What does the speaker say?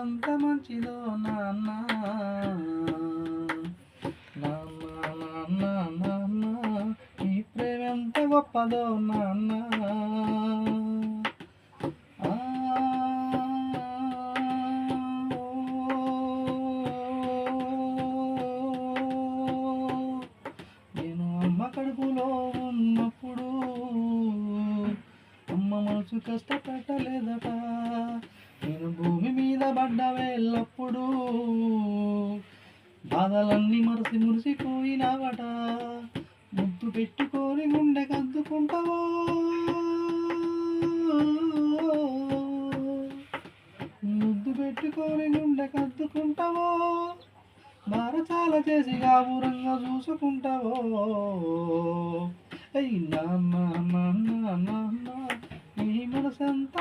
ఎంత మంచిదో నాన్న నాన్న నాన్న నాన్న నీ ప్రేమ ఎంత గొప్పదో నాన్న ఆ, నేను అమ్మ కడుపులో ఉన్నప్పుడు అమ్మ మనసు కష్టపెట్టలేదట నేను భూమి మీద పడ్డ వెళ్ళప్పుడు బాధలన్నీ మరసి మురిసిపోయినావట ముద్దు పెట్టుకొని గుండె కద్దుకుంటావో ముద్దు పెట్టుకొని గుండె కద్దుకుంటావో బారచాల చేసి గాబురంగా చూసుకుంటావో అయ్యి నాన్న నాన్న నాన్న నీ మనసంత